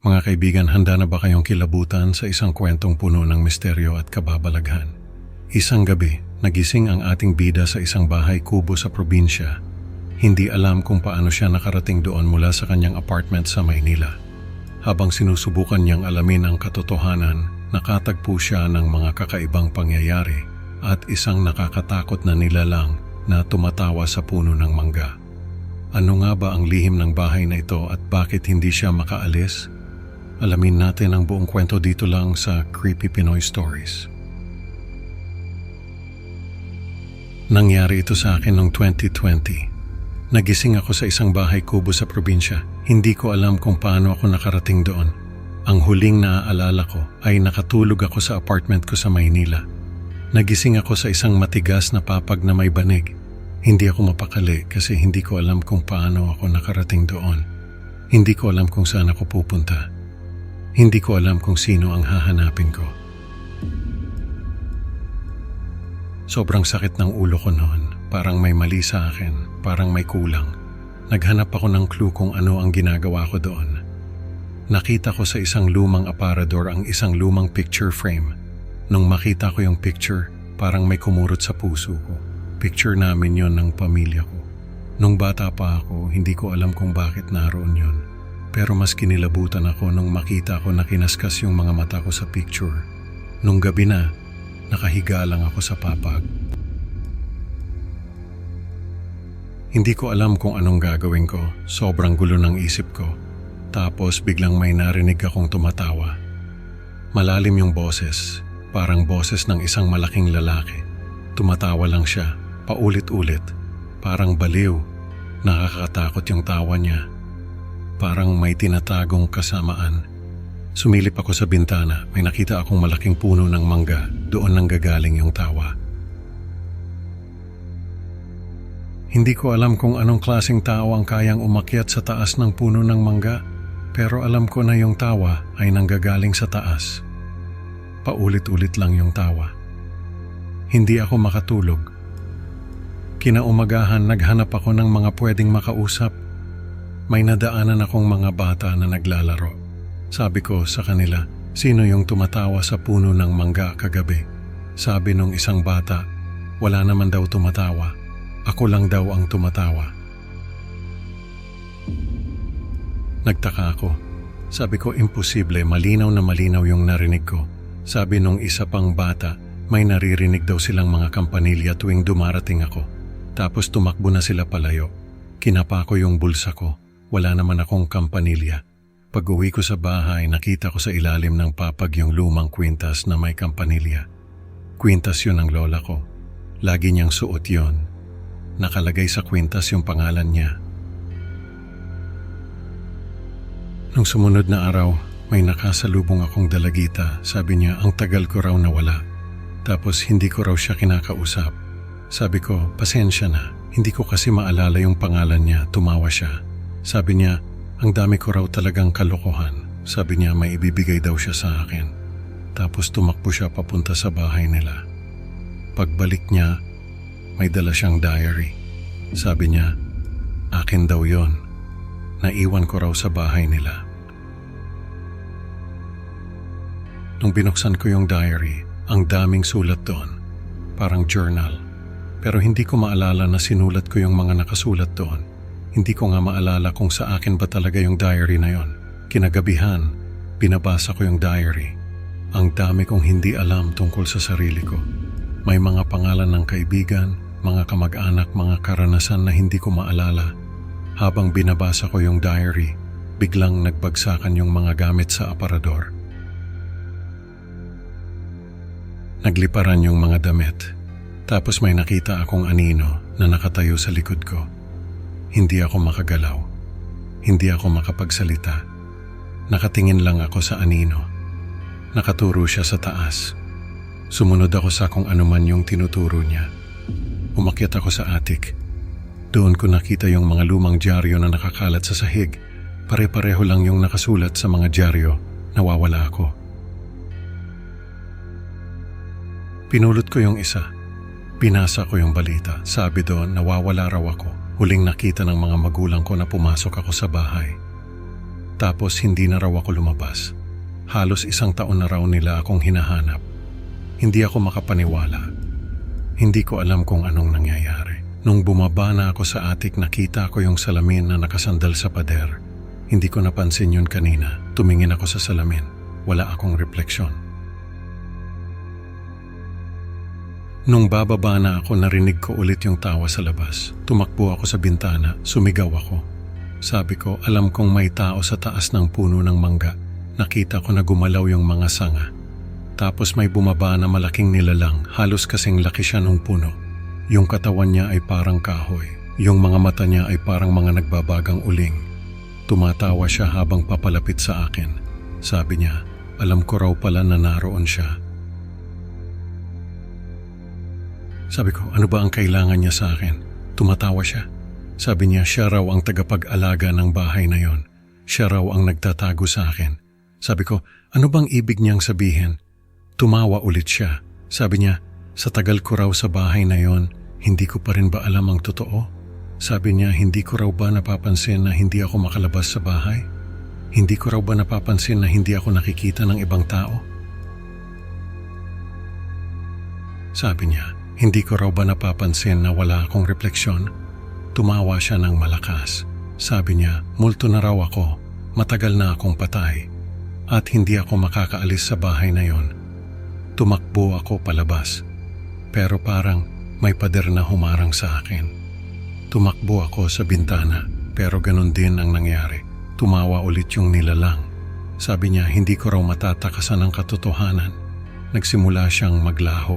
Mga kaibigan, handa na ba kayong kilabutan sa isang kwentong puno ng misteryo at kababalaghan? Isang gabi, nagising ang ating bida sa isang bahay kubo sa probinsya. Hindi alam kung paano siya nakarating doon mula sa kanyang apartment sa Maynila. Habang sinusubukan niyang alamin ang katotohanan, nakatagpo siya ng mga kakaibang pangyayari at isang nakakatakot na nilalang na tumatawa sa puno ng mangga. Ano nga ba ang lihim ng bahay na ito at bakit hindi siya makaalis? Alamin natin ang buong kwento dito lang sa Creepy Pinoy Stories. Nangyari ito sa akin noong 2020. Nagising ako sa isang bahay kubo sa probinsya. Hindi ko alam kung paano ako nakarating doon. Ang huling naaalala ko ay nakatulog ako sa apartment ko sa Maynila. Nagising ako sa isang matigas na papag na may banig. Hindi ako mapakali kasi hindi ko alam kung paano ako nakarating doon. Hindi ko alam kung saan ako pupunta. Hindi ko alam kung sino ang hahanapin ko. Sobrang sakit ng ulo ko noon. Parang may mali sa akin. Parang may kulang. Naghanap ako ng clue kung ano ang ginagawa ko doon. Nakita ko sa isang lumang aparador ang isang lumang picture frame. Nung makita ko yung picture, parang may kumurot sa puso ko. Picture namin yon ng pamilya ko. Nung bata pa ako, hindi ko alam kung bakit naroon yon. Pero mas kinilabutan ako nung makita ko na kinaskas yung mga mata ko sa picture. Nung gabi na, nakahiga lang ako sa papag. Hindi ko alam kung anong gagawin ko. Sobrang gulo ng isip ko. Tapos biglang may narinig akong tumatawa. Malalim yung boses, parang boses ng isang malaking lalaki. Tumatawa lang siya, paulit-ulit. Parang baliw. Nakakatakot yung tawa niya. Parang may tinatagong kasamaan. Sumilip ako sa bintana, may nakita akong malaking puno ng mangga, doon nanggagaling yung tawa. Hindi ko alam kung anong klaseng tao ang kayang umakyat sa taas ng puno ng mangga, pero alam ko na yung tawa ay nanggagaling sa taas. Paulit-ulit lang yung tawa. Hindi ako makatulog. Kinaumagahan, naghanap ako ng mga pwedeng makausap. May nadaanan akong mga bata na naglalaro. Sabi ko sa kanila, sino yung tumatawa sa puno ng mangga kagabi? Sabi nung isang bata, wala naman daw tumatawa. Ako lang daw ang tumatawa. Nagtaka ako. Sabi ko, imposible, malinaw na malinaw yung narinig ko. Sabi nung isa pang bata, may naririnig daw silang mga kampanilya tuwing dumarating ako. Tapos tumakbo na sila palayo. Kinapa ko yung bulsa ko. Wala naman akong kampanilya. Pag-uwi ko sa bahay, nakita ko sa ilalim ng papag yung lumang kwintas na may kampanilya. Kwintas yun ng lola ko. Lagi niyang suot yun. Nakalagay sa kwintas yung pangalan niya. Nung sumunod na araw, may nakasalubong akong dalagita. Sabi niya, ang tagal ko raw nawala. Tapos hindi ko raw siya kinakausap. Sabi ko, pasensya na. Hindi ko kasi maalala yung pangalan niya. Tumawa siya. Sabi niya, ang dami ko raw talagang kalokohan. Sabi niya, may ibibigay daw siya sa akin. Tapos tumakbo siya papunta sa bahay nila. Pagbalik niya, may dala siyang diary. Sabi niya, akin daw yon. Naiwan ko raw sa bahay nila. Nung binuksan ko yung diary, ang daming sulat doon. Parang journal. Pero hindi ko maalala na sinulat ko yung mga nakasulat doon. Hindi ko nga maalala kung sa akin ba talaga yung diary na yon. Kinagabihan, binabasa ko yung diary. Ang dami kong hindi alam tungkol sa sarili ko. May mga pangalan ng kaibigan, mga kamag-anak, mga karanasan na hindi ko maalala. Habang binabasa ko yung diary, biglang nagbagsakan yung mga gamit sa aparador. Nagliparan yung mga damit. Tapos may nakita akong anino na nakatayo sa likod ko. Hindi ako makagalaw. Hindi ako makapagsalita. Nakatingin lang ako sa anino. Nakaturo siya sa taas. Sumunod ako sa kung anuman yung tinuturo niya. Umakyat ako sa attic. Doon ko nakita yung mga lumang dyaryo na nakakalat sa sahig. Pare-pareho lang yung nakasulat sa mga dyaryo. Nawawala ako. Pinulot ko yung isa. Binasa ko yung balita. Sabi doon, nawawala raw ako. Huling nakita ng mga magulang ko na pumasok ako sa bahay. Tapos hindi na raw ako lumabas. Halos 1 taon na raw nila akong hinahanap. Hindi ako makapaniwala. Hindi ko alam kung anong nangyayari. Nung bumaba na ako sa attic, nakita ko yung salamin na nakasandal sa pader. Hindi ko napansin yun kanina. Tumingin ako sa salamin. Wala akong refleksyon. Nung bababa na ako, narinig ko ulit yung tawa sa labas. Tumakbo ako sa bintana, sumigaw ako. Sabi ko, alam kong may tao sa taas ng puno ng mangga. Nakita ko na gumalaw yung mga sanga. Tapos may bumaba na malaking nilalang, halos kasing laki siya nung puno. Yung katawan niya ay parang kahoy. Yung mga mata niya ay parang mga nagbabagang uling. Tumatawa siya habang papalapit sa akin. Sabi niya, alam ko raw pala na naroon siya. Sabi ko, ano ba ang kailangan niya sa akin? Tumatawa siya. Sabi niya, siya raw ang tagapag-alaga ng bahay na yon. Siya raw ang nagtatago sa akin. Sabi ko, ano bang ibig niyang sabihin? Tumawa ulit siya. Sabi niya, sa tagal ko raw sa bahay na yon, hindi ko pa rin ba alam ang totoo? Sabi niya, hindi ko raw ba napapansin na hindi ako makalabas sa bahay? Hindi ko raw ba napapansin na hindi ako nakikita ng ibang tao? Sabi niya, hindi ko raw ba napapansin na wala akong refleksyon? Tumawa siya ng malakas. Sabi niya, multo na raw ako, matagal na akong patay, at hindi ako makakaalis sa bahay na yon. Tumakbo ako palabas, pero parang may pader na humarang sa akin. Tumakbo ako sa bintana, pero ganun din ang nangyari. Tumawa ulit yung nilalang. Sabi niya, hindi ko raw matatakasan ang katotohanan. Nagsimula siyang maglaho.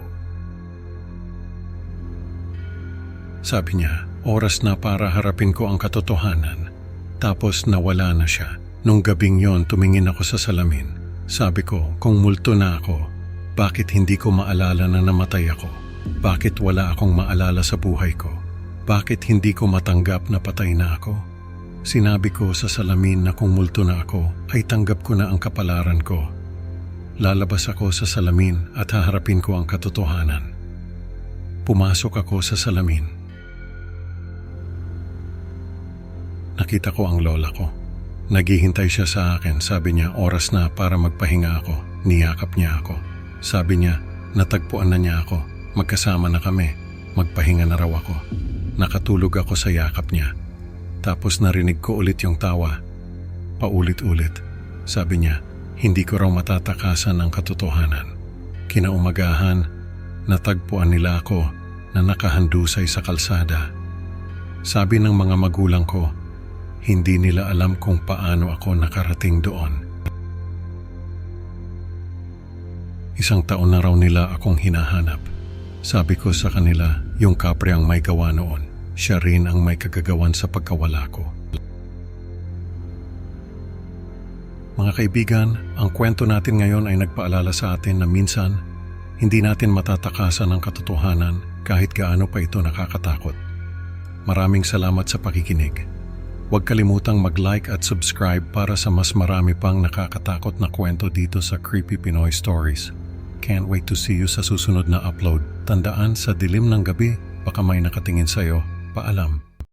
Sabi niya, oras na para harapin ko ang katotohanan. Tapos nawala na siya. Nung gabing yon, tumingin ako sa salamin. Sabi ko, kung multo na ako, bakit hindi ko maalala na namatay ako? Bakit wala akong maalala sa buhay ko? Bakit hindi ko matanggap na patay na ako? Sinabi ko sa salamin na kung multo na ako, ay tanggap ko na ang kapalaran ko. Lalabas ako sa salamin at haharapin ko ang katotohanan. Pumasok ako sa salamin. Nakita ko ang lola ko. Naghihintay siya sa akin. Sabi niya, oras na para magpahinga ako. Niyakap niya ako. Sabi niya, natagpuan na niya ako. Magkasama na kami. Magpahinga na raw ako. Nakatulog ako sa yakap niya. Tapos narinig ko ulit yung tawa. Paulit-ulit. Sabi niya, hindi ko raw matatakasan ang katotohanan. Kinaumagahan, natagpuan nila ako na nakahandusay sa kalsada. Sabi ng mga magulang ko, hindi nila alam kung paano ako nakarating doon. 1 taon na raw nila akong hinahanap. Sabi ko sa kanila, yung kapre ang may gawa noon. Siya rin ang may kagagawan sa pagkawala ko. Mga kaibigan, ang kwento natin ngayon ay nagpaalala sa atin na minsan, hindi natin matatakasan ang katotohanan kahit gaano pa ito nakakatakot. Maraming salamat sa pakikinig. Huwag kalimutang mag-like at subscribe para sa mas marami pang nakakatakot na kwento dito sa Creepy Pinoy Stories. Can't wait to see you sa susunod na upload. Tandaan, sa dilim ng gabi, baka may nakatingin sa'yo. Paalam.